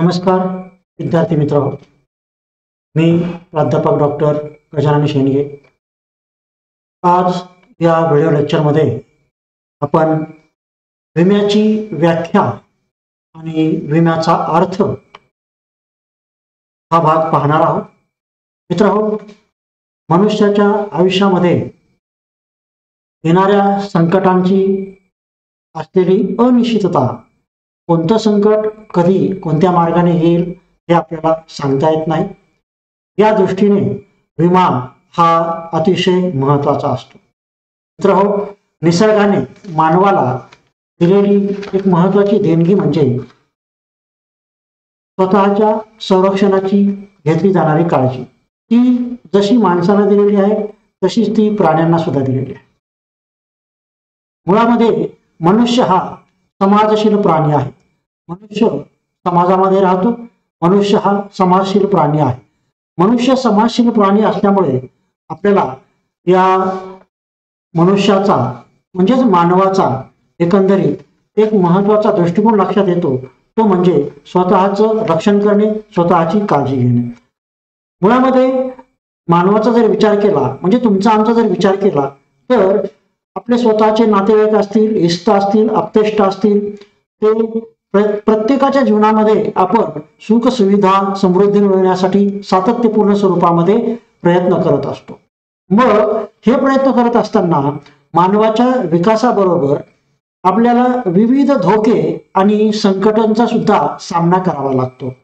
नमस्कार विद्यार्थी मित्र, मी प्राध्यापक डॉक्टर गजानन शेंडगे। आज या व्हिडिओ लेक्चरमध्ये आपण विम्याची व्याख्या आणि विम्याचा अर्थ हा भाग पाहणार आहोत। मित्रहो, मनुष्याच्या आयुष्यामध्ये येणाऱ्या संकटांची असलेली अनिश्चितता, कोणतं संकट कधी कोणत्या मार्गाने येईल हे आपल्याला सांगता येत नाही। या दृष्टीने विमा हा अतिशय महत्त्वाचा असतो। मित्रहो, निसर्गाने मानवाला दिलेली एक महत्त्वाची देणगी म्हणजे स्वतःच्या संरक्षणाची घेतली जाणारी काळजी। ती जशी माणसाला दिलेली आहे तशीच ती प्राण्यांना सुद्धा दिलेली आहे। मुळामध्ये मनुष्य हा समाजशील प्राणी आहे। मनुष्य समाजामध्ये राहतो। मनुष्य हा समाजशील प्राणी आहे। मनुष्य समाजशील प्राणी असल्यामुळे आपल्याला या मनुष्याचा म्हणजेच मानवाचा एकंदरीत एक महत्त्वाचा दृष्टिकोन लक्षात येतो, तो म्हणजे स्वतःचं रक्षण करणे, स्वतःची काळजी घेणे। मुळामध्ये मानवाचा जर विचार केला, म्हणजे तुमचा आमचा जर विचार केला, तर आपले स्वतःचे नातेवाईक असतील, इष्ट असतील, आप्तेष्ट असतील, ते प्रत्येकाच्या जीवनामध्ये आपण सुख सुविधा समृद्धी मिळवण्यासाठी सातत्यपूर्ण स्वरूपामध्ये प्रयत्न करत असतो। मग हे प्रयत्न करत असताना मानवाच्या विकासाबरोबर आपल्याला विविध धोके आणि संकटांचा सुद्धा सामना करावा लागतो।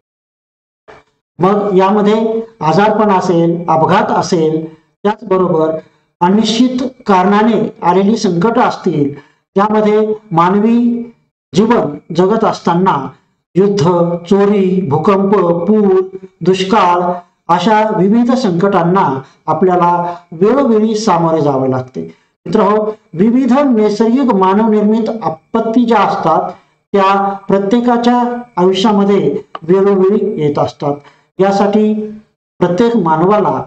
मग यामध्ये आजारपण असेल, अपघात असेल, त्याचबरोबर अनिश्चित कारणाने आलेली संकट असतील, त्यामध्ये मानवी जीवन जगत असताना युद्ध, चोरी, भूकंप, पूर, दुष्काळ अशा विविध संकटांना आपल्याला वेळोवेळी सामोरे जावे लागते। मित्रहो, विविध नैसर्गिक मानवनिर्मित आपत्ती ज्या असतात त्या प्रत्येकाच्या आयुष्यामध्ये वेळोवेळी येत असतात। यासाठी प्रत्येक मानवाला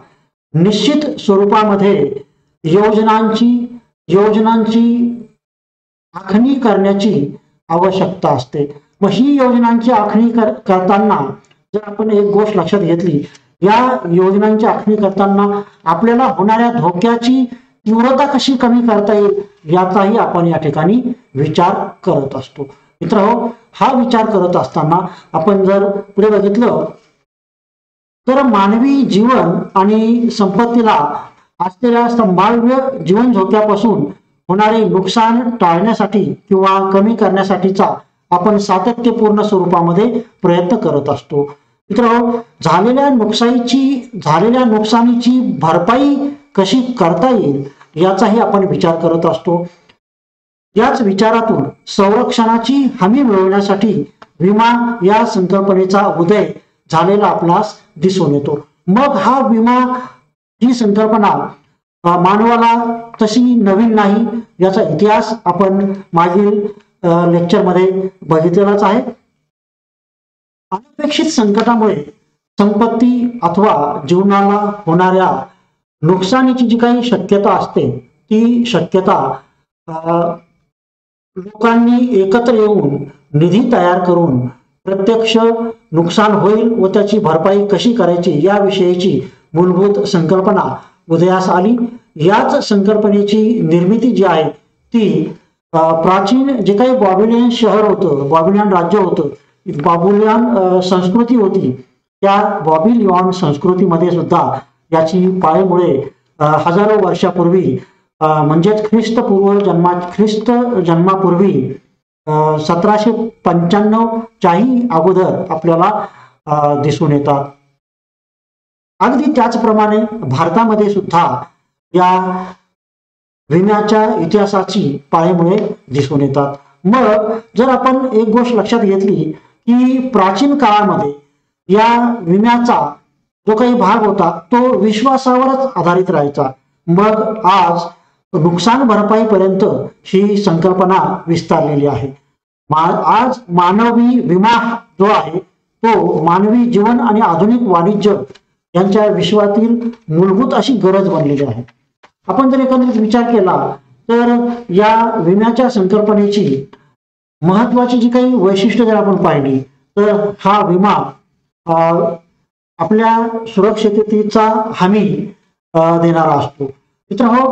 निश्चित स्वरूपामध्ये योजनांची आखणी करण्याची आवश्यकता असते। मग ही योजनांची आखणी करताना जर आपण एक गोष्ट लक्षात घेतली, या योजनांची आखणी करताना आपल्याला होणाऱ्या धोक्याची तीव्रता कशी कमी करता येईल याचाही आपण या ठिकाणी विचार करत असतो। मित्रहो, हा विचार करत असताना आपण जर पुढे बघितलं तर मानवी जीवन आणि संपत्तीला असलेल्या संभाव्य जीवन धोक्यापासून होणारे नुकसान टाळण्यासाठी किंवा कमी करण्यासाठीचा आपण सातत्यपूर्ण स्वरूपामध्ये प्रयत्न करत असतो। मित्रांनो, झालेल्या नुकसानीची भरपाई कशी करता येईल याचाही आपण विचार करत असतो। याच विचारातून संरक्षणाची हमी मिळवण्यासाठी विमा या संकल्पनेचा उदय झालेला आपणास दिसून येतो। मग हा विमा ही संकल्पना मानवाला तशी नवीन नाही, याचा इतिहास आपण मागील लेक्चरमध्ये बघितलेलाच आहे। अनपेक्षित संकटामुळे संपत्ती अथवा जीवनाला होणाऱ्या नुकसानीची जी काही शक्यता असते, ती शक्यता लोकांनी एकत्र येऊन निधी तयार करून प्रत्यक्ष नुकसान होईल व त्याची भरपाई कशी करायची याविषयीची मूलभूत संकल्पना उदयास आली। याच संकल्पनेची निर्मिती जी आहे ती प्राचीन जे काही बॉबिलियन शहर होतं, बॉबिलियन राज्य होतं, बॉबिलियन संस्कृती होती, त्या बॉबिलियन संस्कृतीमध्ये सुद्धा याची पाळेमुळे हजारो वर्षापूर्वी म्हणजेच ख्रिस्त जन्मापूर्वी 1795 च्याही अगोदर आपल्याला दिसून येतात। अगदी त्याचप्रमाणे भारतामध्ये सुद्धा या विम्याच्या इतिहासाची पाळेमुळे दिसून येतात। मग जर आपण एक गोष्ट लक्षात घेतली की प्राचीन काळामध्ये या विम्याचा जो काही भाग होता तो विश्वासावरच आधारित राहायचा। मग आज नुकसान भरपाईपर्यंत ही संकल्पना विस्तारलेली आहे। आज मानवी विमा जो आहे तो मानवी जीवन आणि आधुनिक वाणिज्य यांच्या विश्वातील मूलभूत अशी गरज बनलेली आहे। आपण जर एकंदरीत विचार केला तर या विम्याच्या संकल्पनेची महत्त्वाची जी काही वैशिष्ट्ये जर आपण पाहिली तर हा विमा आपल्या सुरक्षिततेचा हमी देणारा असतो. मित्रांनो,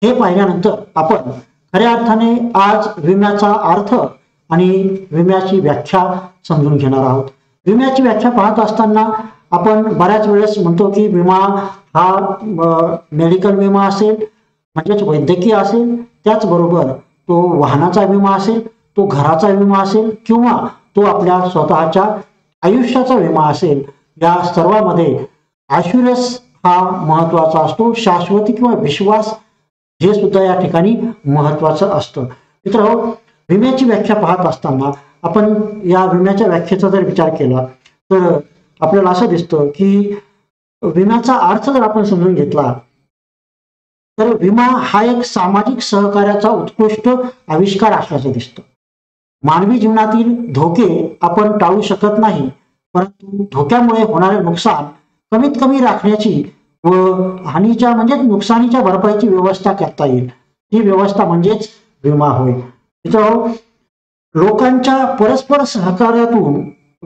हे पाहिल्यानंतर आपण खऱ्या अर्थाने आज विम्याचा अर्थ आणि विम्याची व्याख्या समजून घेणार आहोत. विम्याची व्याख्या पाहत असताना आपण बऱ्याच वेळेस म्हणतो की विमा हा मेडिकल विमा असेल, म्हणजेच वैद्यकीय असेल, त्याचबरोबर तो वाहनाचा विमा असेल, तो घराचा विमा असेल, किंवा तो आपल्या स्वतःच्या आयुष्याचा विमा असेल. या सर्वांमध्ये ॲश्युरन्स हा महत्वाचा असतो. शाश्वती किंवा विश्वास हे सुद्धा या ठिकाणी महत्वाचं असतं. मित्रांनो, विम्याची व्याख्या पाहत असताना आपण या विम्याच्या व्याख्येचा जर विचार केला तर आपल्याला असं दिसतं की विम्याचा अर्थ जर आपण समजून घेतला तर विमा हा एक सामाजिक सहकार्याचा उत्कृष्ट आविष्कार असल्याचं दिसतं. मानवी जीवनातील धोके आपण टाळू शकत नाही, परंतु धोक्यामुळे होणारे नुकसान कमीत कमी राखण्याची व हानीच्या म्हणजे नुकसानीच्या भरपाईची व्यवस्था करता येईल. ही व्यवस्था म्हणजेच विमा होय. मित्रांनो, लोकांच्या परस्पर सहकार्यातून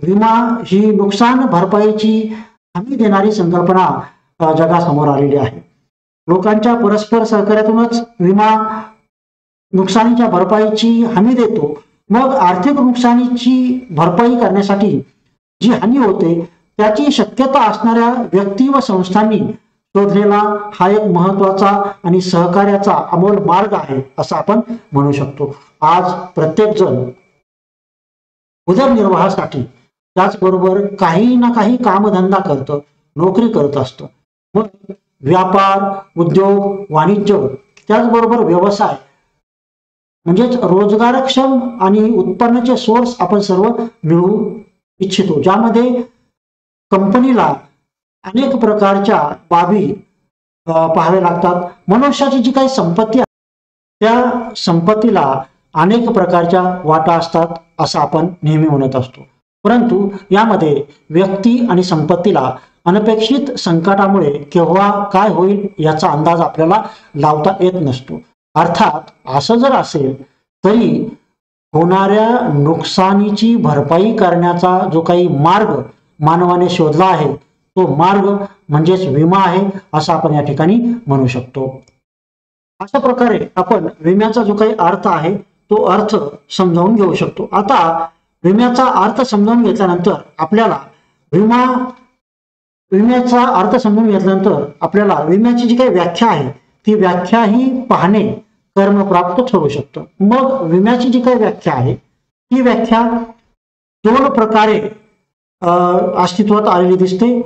विमा ही नुकसान भरपाईची हमी देणारी संकल्पना जगासमोर आलेली आहे. लोकांच्या परस्पर सहकार्यातूनच विमा नुकसानीच्या भरपाईची हमी देतो. मग आर्थिक नुकसानीची भरपाई करण्यासाठी जी हानी होते त्याची शक्यता असणाऱ्या व्यक्ती व संस्थांनी शोधलेला हा एक महत्वाचा आणि सहकार्याचा अमोल मार्ग आहे असं आपण म्हणू शकतो. आज प्रत्येक जण उदरनिर्वाहासाठी त्याचबरोबर काही ना काही कामधंदा करतं, नोकरी करत असतं. मग व्यापार, उद्योग, वाणिज्य, त्याचबरोबर व्यवसाय म्हणजेच रोजगारक्षम आणि उत्पन्नाचे सोर्स आपण सर्व मिळवू इच्छितो, ज्यामध्ये कंपनीला अनेक प्रकारच्या बाबी पाहाव्या लागतात. मनुष्याची जी काही संपत्ती आहे त्या संपत्तीला अनेक प्रकारच्या वाटा असतात असं आपण नेहमी म्हणत असतो. परंतु यामध्ये व्यक्ती आणि संपत्तीला अनपेक्षित संकटामुळे केव्हा काय होईल याचा अंदाज आपल्याला लावता येत नसतो. अर्थात असं जर असेल तरी होणाऱ्या नुकसानीची भरपाई करण्याचा जो काही मार्ग मानवाने शोधला आहे तो मार्ग म्हणजेच विमा आहे असं आपण या ठिकाणी म्हणू शकतो. अशा प्रकारे आपण विम्याचा जो काही अर्थ आहे तो अर्थ समजावून घेऊ शकतो. आता विम्याचा अर्थ समजावून घेतल्यानंतर आपल्याला विम्याचा अर्थ समजून घेतल्यानंतर आपल्याला विम्याची जी काही व्याख्या आहे ती व्याख्या ही पाहणे कर्मप्राप्त ठरू शकतं. मग विम्याची जी काही व्याख्या आहे ती व्याख्या दोन प्रकारे अस्तित्वात आलेली दिसते.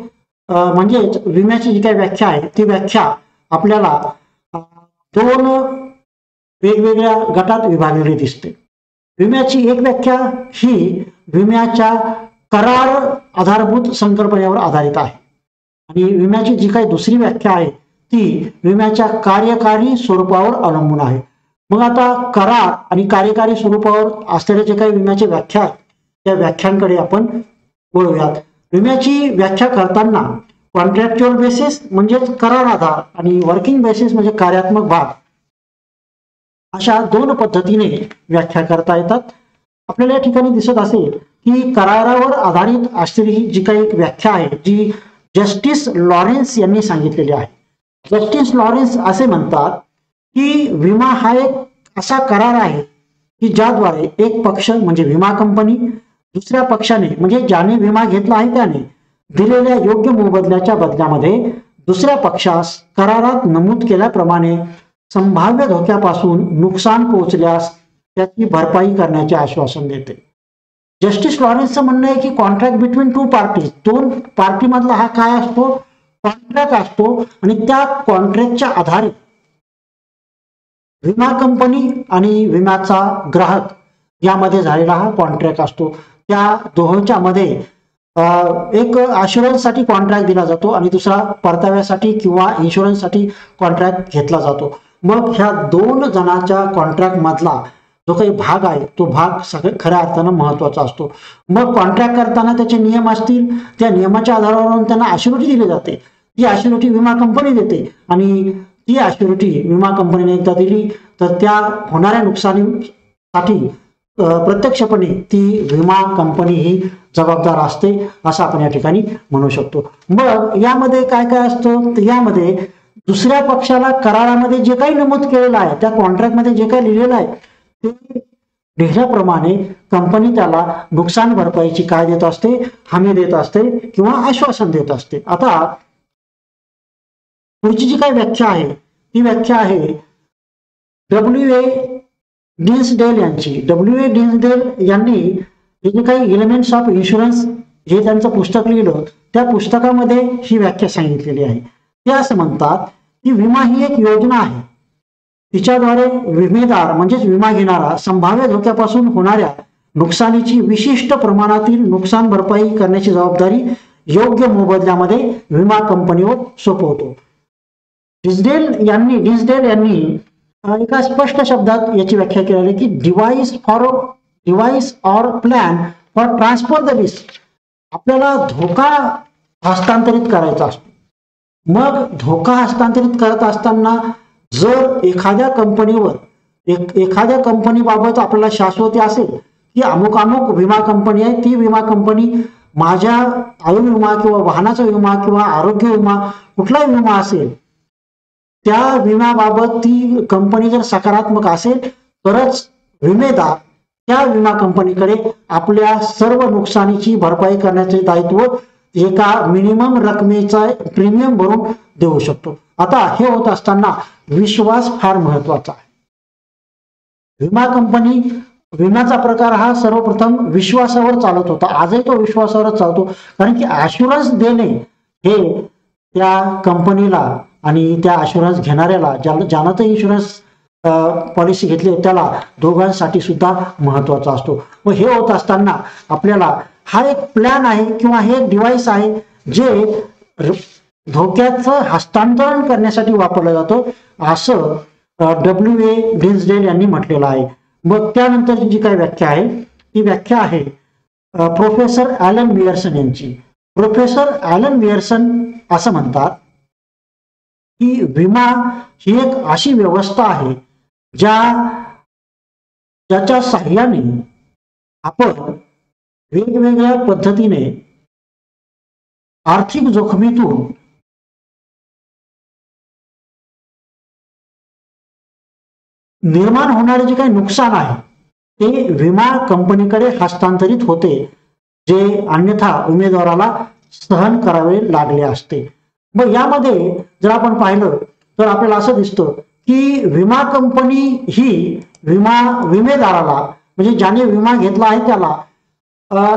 म्हणजेच विम्याची जी काही व्याख्या आहे ती व्याख्या आपल्याला दोन वेगवेगळ्या गटात विभागलेली दिसते. विम्याची एक व्याख्या ही विम्याच्या करार आधारभूत संकल्पनेवर आधारित आहे आणि विम्याची जी काही दुसरी व्याख्या आहे ती विम्याच्या कार्यकारी स्वरूपावर अवलंबून आहे. मग आता करार आणि कार्यकारी स्वरूपावर असलेले जे काही विम्याची व्याख्या आहे त्या व्याख्यांकडे आपण वळूयात. विम्याची व्याख्या करताना कॉन्ट्रॅक्च्युअल बेसिस म्हणजेच करार आधार आणि वर्किंग बेसिस म्हणजे कार्यात्मक भाग अशा दोन पद्धतीने व्याख्या करता येतात. आपल्याला या ठिकाणी दिसत असेल की करारावर आधारित असलेली जी काही एक व्याख्या आहे जी जस्टिस लॉरेन्स यांनी सांगितलेली आहे. जस्टिस लॉरेन्स असे म्हणतात की विमा हा एक असा करार आहे की ज्याद्वारे एक पक्ष म्हणजे विमा कंपनी दुसऱ्या पक्षाने म्हणजे ज्याने विमा घेतला आहे त्याने दिलेल्या योग्य मोबदल्याच्या बदल्यामध्ये दुसऱ्या पक्षास करारात नमूद केल्याप्रमाणे संभाव्य धोक्यापासून नुकसान पोहोचल्यास त्याची भरपाई करण्याचे आश्वासन देते. जस्टिस लॉरेन्सचं म्हणणं आहे की कॉन्ट्रॅक्ट बिटवीन टू पार्टीज, दोन पार्टी मधला हा काय असतो, कॉन्ट्रॅक्ट असतो आणि त्या कॉन्ट्रॅक्टच्या आधारे विमा कंपनी आणि विम्याचा ग्राहक यामध्ये झालेला हा कॉन्ट्रॅक्ट असतो. त्या दोहोंच्या मध्ये एक ॲश्युरन्ससाठी कॉन्ट्रॅक्ट दिला जातो आणि दुसरा परताव्यासाठी किंवा इन्शुरन्ससाठी कॉन्ट्रॅक्ट घेतला जातो. मग ह्या दोन जणांच्या कॉन्ट्रॅक्ट मधला जो काही भाग आहे तो भाग खऱ्या अर्थानं महत्वाचा असतो. मग कॉन्ट्रॅक्ट करताना त्याचे नियम असतील, त्या नियमाच्या आधारावरून त्यांना ॲश्युरिटी दिली जाते. ती ॲश्युरिटी विमा कंपनी देते आणि ती ॲश्युरिटी विमा कंपनीने एकदा दिली तर त्या होणाऱ्या नुकसानीसाठी प्रत्यक्षपणे ती विमा कंपनी ही जबाबदार असते असं आपण या ठिकाणी म्हणू शकतो. मग यामध्ये काय काय असतं, तर यामध्ये दुसऱ्या पक्षाला करारामध्ये जे काही नमूद केलेलं आहे, त्या कॉन्ट्रॅक्टमध्ये जे काही लिहिलेलं आहे ते लिहिल्याप्रमाणे कंपनी त्याला नुकसान भरपाईची काय देत असते, हमी देत असते किंवा आश्वासन देत असते. आता पुढची जी काही व्याख्या आहे ती व्याख्या आहे W.A. डिन्सडेल यांची. W.A. डिन्सडेल यांनी हे जे काही एलिमेंट्स ऑफ इन्शुरन्स हे त्यांचं पुस्तक लिहिलं, त्या पुस्तकामध्ये ही व्याख्या सांगितलेली आहे. ते असं म्हणतात की विमा ही एक योजना आहे, तिच्याद्वारे विमेदार म्हणजेच विमा घेणारा संभाव्य धोक्यापासून होणाऱ्या नुकसानीची विशिष्ट प्रमाणातील नुकसान भरपाई करण्याची जबाबदारी योग्य मोबदल्यामध्ये विमा कंपनीवर सोपवतो. डिन्सडेल यांनी एका स्पष्ट शब्दात याची व्याख्या केलेली आहे की device or plan for transfer the risk. आपल्याला धोका हस्तांतरित करायचा असतो. मग धोका हस्तांतरित करत असताना जर एखाद्या कंपनीबाबत आपल्याला शाश्वती असेल की अमुक विमा कंपनी आहे, ती विमा कंपनी माझ्या आयु विमा किंवा वाहनाचा विमा किंवा आरोग्य विमा कुठलाही विमा असेल, त्या विम्याबाबत ती कंपनी जर सकारात्मक असेल तरच विमेदार त्या विमा कंपनीकडे आपल्या सर्व नुकसानीची भरपाई करण्याचे दायित्व एका मिनिमम रकमेचा प्रीमियम भरून देऊ शकतो. आता हे होत असताना विश्वास फार महत्वाचा आहे. विम्याचा प्रकार हा सर्वप्रथम विश्वासावर चालत होता. आजही तो विश्वासावरच चालतो, कारण की ॲश्युरन्स देणे हे त्या कंपनीला आणि त्या ॲश्युरन्स घेणाऱ्याला, ज्यानं ते इन्शुरन्स पॉलिसी घेतली त्याला दोघांसाठी सुद्धा महत्वाचा असतो. व हे होत असताना आपल्याला हा एक प्लॅन आहे किंवा हे एक डिव्हाइस आहे जे धोक्याचं हस्तांतरण करण्यासाठी वापरलं जातो असं W.A. डिन्सडेल यांनी म्हटलेलं आहे. मग त्यानंतर जी काही व्याख्या आहे ती व्याख्या आहे प्रोफेसर ॲलन मियर्सन यांची. प्रोफेसर ॲलन मियर्सन असं म्हणतात की विमा ही एक अशी व्यवस्था आहे ज्याच्या साह्याने आपण वेगवेगळ्या पद्धतीने आर्थिक जोखमीतून निर्माण होणारे जे काही नुकसान आहे ते विमा कंपनीकडे हस्तांतरित होते, जे अन्यथा उमेदवाराला सहन करावे लागले असते. मग यामध्ये जर आपण पाहिलं तर आपल्याला असं दिसतं की विमा कंपनी ही विमेदाराला म्हणजे ज्याने विमा घेतला आहे त्याला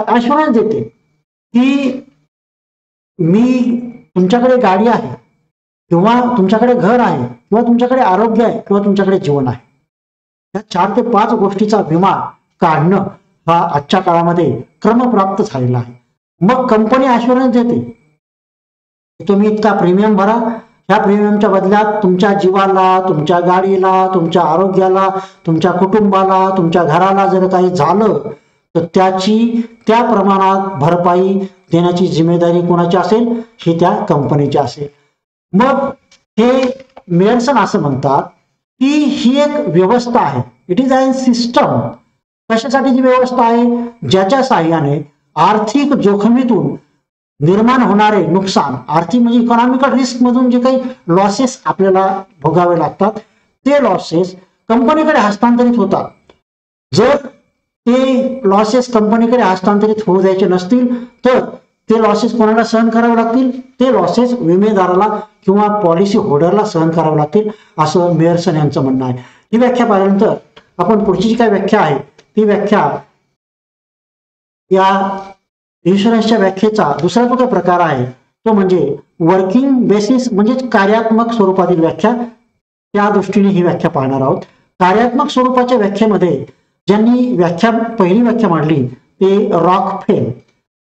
ॲश्युरन्स देते की मी तुमच्याकडे गाडी आहे किंवा तुमच्याकडे घर आहे किंवा तुमच्याकडे आरोग्य आहे किंवा तुमच्याकडे जीवन आहे. या 4 ते 5 गोष्टीचा विमा काढणं हा आजच्या काळामध्ये क्रमप्राप्त झालेला आहे. मग कंपनी ॲश्युरन्स देते, तुम्ही इतका प्रीमियम भरा, ह्या प्रीमियमच्या बदल्यात तुमच्या जीवाला, तुमच्या गाडीला, तुमच्या आरोग्याला, तुमच्या कुटुंबाला, तुमच्या घराला जर काही झालं तर त्याची त्या प्रमाणात भरपाई देण्याची जिम्मेदारी कोणाची असेल, ही त्या कंपनीची असेल. मग हे मियर्सन असं म्हणतात की ही एक व्यवस्था आहे, इट इज अ सिस्टम. कशासाठीची व्यवस्था आहे? ज्याच्या साहाय्याने आर्थिक जोखमीतून निर्माण होणारे नुकसान, आर्थिक म्हणजे इकॉनॉमिकल रिस्क मधून जे काही लॉसेस आपल्याला भोगावे लागतात ते लॉसेस कंपनीकडे हस्तांतरित होतात. जर ते लॉसेस कंपनीकडे हस्तांतरित होऊ द्यायचे नसतील तर ते लॉसेस कोणाला सहन करावे लागतील? ते लॉसेस विमेदाराला किंवा पॉलिसी होल्डरला सहन करावे लागतील असं मियर्सन यांचं म्हणणं आहे. ही व्याख्या पाहिल्यानंतर आपण पुढची जी काही व्याख्या आहे ती व्याख्या या इन्शुरन्सच्या व्याख्येचा दुसरा जो काही प्रकार आहे तो म्हणजे वर्किंग बेसिस म्हणजेच कार्यात्मक स्वरूपातील व्याख्या. त्या दृष्टीने ही व्याख्या पाहणार आहोत. कार्यात्मक स्वरूपाच्या व्याख्येमध्ये ज्यांनी पहिली व्याख्या मांडली ते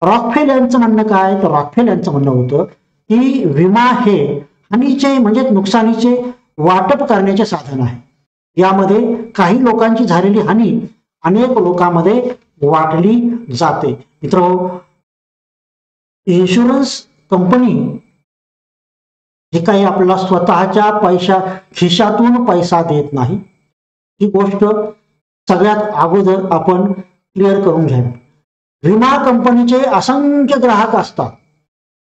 रॉकफेल यांचं म्हणणं काय? तर रॉकफेल यांचं म्हणणं होतं की विमा हे हानीचे म्हणजे नुकसानीचे वाटप करण्याचे साधन आहे. यामध्ये काही लोकांची झालेली हानी अनेक लोकांमध्ये वाटली जाते. मित्रांनो, इन्शुरन्स कंपनी ही काही आपल्याला स्वतःच्या खिशातून पैसा देत नाही. ही गोष्ट सगळ्यात अगोदर आपण क्लिअर करून घ्यावी. विमा कंपनीचे असंख्य ग्राहक असतात.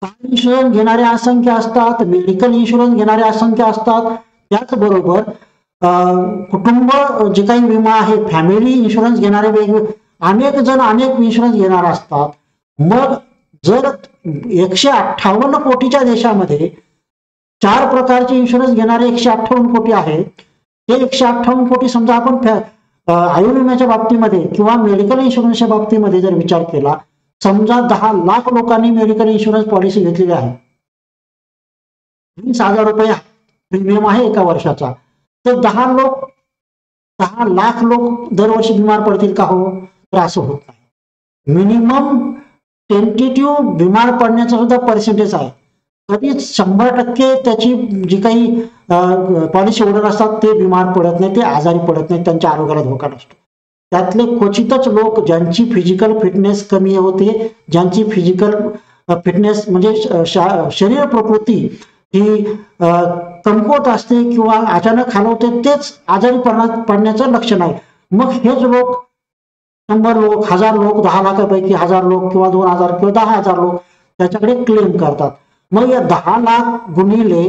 कार इन्शुरन्स घेणारे असंख्य असतात, मेडिकल इन्शुरन्स घेणारे असंख्य असतात. त्याचबरोबर कुटुंब जे काही विमा आहे, फॅमिली इन्शुरन्स घेणारे वेगवेगळे अनेक जण अनेक इन्शुरन्स घेणार असतात. मग जर 158 कोटीच्या देशामध्ये 4 प्रकारचे इन्शुरन्स घेणारे 158 कोटी आहेत, ते 158 कोटी समजा आपण आयुर्विम्याच्या विम्याच्या बाबतीमध्ये किंवा मेडिकल इन्शुरन्सच्या बाबतीमध्ये जर विचार केला, समजा 10 लाख लोकांनी मेडिकल इन्शुरन्स पॉलिसी घेतलेली आहे, 20,000 रुपये प्रीमियम आहे एका वर्षाचा, तर 10 लाख लोक दरवर्षी बिमार पडतील का? हो, तर असं होत नाही. मिनिमम टेंटेटिव्ह बिमार पडण्याचा सुद्धा पर्सेंटेज आहे. कधीच 100% त्याची जी काही पॉलिसी होल्डर असतात ते बिमार पडत नाही, ते आजारी पडत नाही, त्यांच्या आरोग्याला धोका नसतो. त्यातले क्वचितच लोक ज्यांची फिजिकल फिटनेस कमी होते, ज्यांची फिजिकल फिटनेस म्हणजे शरीर प्रकृती ही कमकुवत असते किंवा अचानक खालवते, तेच आजारी पडण्याचं लक्षण आहे. मग हेच लोक 100 लोक, 1000 लोक, 10 लाखापैकी 1000 लोक किंवा 2000 किंवा 10,000 लोक त्याच्याकडे क्लेम करतात. मग या 10 लाख गुणिले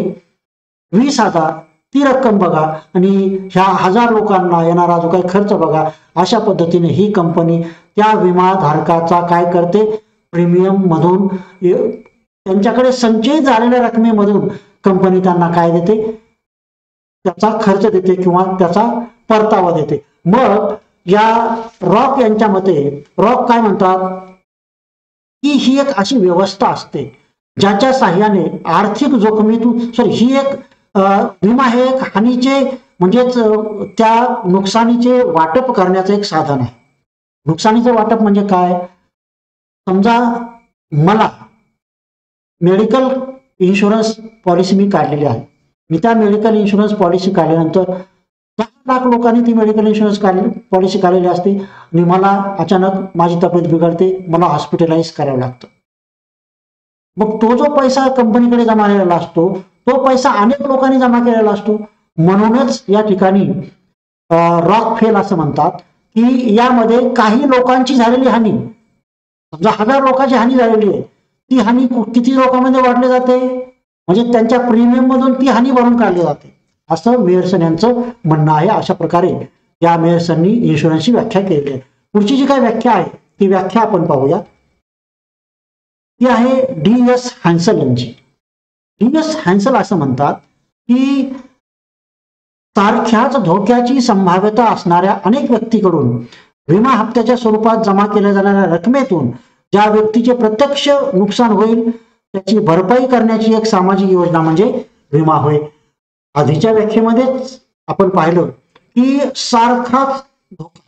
20,000 ती रक्कम बघा आणि ह्या 1000 लोकांना येणारा जो काही खर्च बघा. अशा पद्धतीने ही कंपनी त्या विमा धारकाचा काय करते, प्रीमियम मधून त्यांच्याकडे संचयित झालेल्या रकमेमधून कंपनी त्यांना काय देते, त्याचा खर्च देते किंवा त्याचा परतावा देते. मग या रॉक यांच्या मते, रॉक काय म्हणतात की ही एक अशी व्यवस्था असते ज्याच्या साह्याने आर्थिक जोखमीतून ही एक विमा हे एक हानीचे म्हणजेच त्या नुकसानीचे वाटप करण्याचं एक साधन आहे. नुकसानीचं वाटप म्हणजे काय? समजा मला मेडिकल इन्शुरन्स पॉलिसी मी काढलेली आहे. मी त्या मेडिकल इन्शुरन्स पॉलिसी काढल्यानंतर 10 लाख लोकांनी ती मेडिकल इन्शुरन्स पॉलिसी काढलेली असते आणि मला अचानक माझी तब्येत बिघडते, मला हॉस्पिटलाइज करावं लागतं. मग तो जो पैसा कंपनीकडे जमा केलेला असतो, तो पैसा अनेक लोकांनी जमा केलेला असतो. म्हणूनच या ठिकाणी रॉक फेल असं म्हणतात की यामध्ये काही लोकांची झालेली हानी, समजा 1000 लोकांची हानी झालेली आहे, ती हानी किती लोकांमध्ये वाढली जाते, म्हणजे त्यांच्या प्रीमियम मधून ती हानी भरून काढली जाते, असं मेयरसन यांचं म्हणणं आहे. अशा प्रकारे या मेयरसननी इन्शुरन्सची व्याख्या केली आहे. पुढची जी काही व्याख्या आहे ती व्याख्या आपण पाहूया. ती आहे DS हॅन्सल यांची. DS हॅन्सल असं म्हणतात की सारख्याच धोक्याची संभाव्यता असणाऱ्या अनेक व्यक्तीकडून विमा हप्त्याच्या स्वरूपात जमा केल्या जाणाऱ्या रकमेतून ज्या व्यक्तीचे प्रत्यक्ष नुकसान होईल त्याची भरपाई करण्याची एक सामाजिक योजना म्हणजे विमा होय. आधीच्या व्याख्येमध्येच आपण पाहिलं की सारखाच धोका,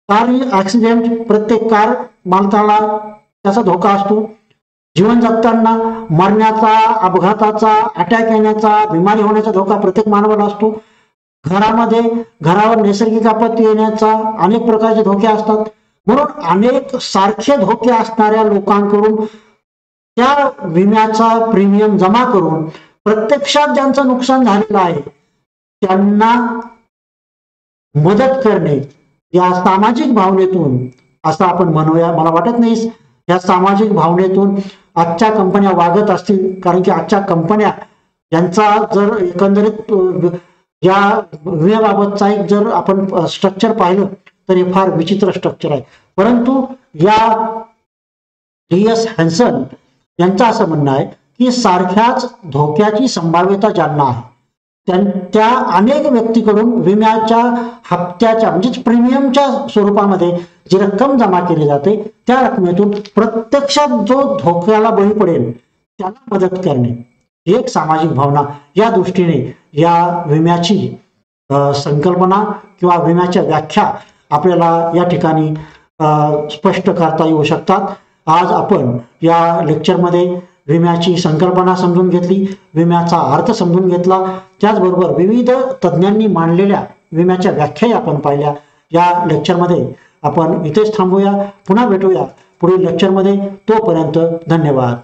कार ऍक्सिडेंट, प्रत्येक कार मालकाला त्याचा धोका असतो. जीवन जगताना मरण्याचा, अपघाताचा, अटॅक येण्याचा, बिमारी होण्याचा धोका प्रत्येक मानवाला असतो. घरावर नैसर्गिक आपत्ती येण्याचा अनेक प्रकारचे धोके असतात. म्हणून अनेक सारखे धोके असणाऱ्या लोकांकडून त्या विम्याचा प्रीमियम जमा करून प्रत्यक्षात ज्यांचं नुकसान झालेलं आहे त्यांना मदत करणे या सामाजिक भावनेतून, असं आपण म्हणूया, मला वाटत नाही या सामाजिक भावनेतून आजच्या कंपन्या वागत असतील. कारण की आजच्या कंपन्या यांचा जर एकंदरीत या विम्याबाबतचा एक जर आपण स्ट्रक्चर पाहिलं तर हे फार विचित्र स्ट्रक्चर आहे. परंतु या DS हॅन्सल यांचं असं म्हणणं आहे की सारख्याच धोक्याची संभाव्यता ज्यांना आहे त्या अनेक व्यक्तीकडून विम्याच्या हप्त्याच्या म्हणजेच प्रीमियमच्या स्वरूपामध्ये जी रक्कम जमा केली जाते त्या रकमेतून प्रत्यक्षात जो धोक्याला बळी पडेल त्याला मदत करणे ही एक सामाजिक भावना. या दृष्टीने या विम्याची संकल्पना किंवा विम्याच्या व्याख्या आपल्याला या ठिकाणी स्पष्ट करता येऊ शकतात. आज आपण या लेक्चरमध्ये विम्याची संकल्पना समजून घेतली, विम्याचा अर्थ समजून घेतला, त्याचबरोबर विविध तज्ज्ञांनी मांडलेल्या विम्याच्या व्याख्या आपण पाहिल्या. या लेक्चरमध्ये आपण इथेच थांबूया. पुन्हा भेटूया पुढील लेक्चरमध्ये. तोपर्यंत धन्यवाद.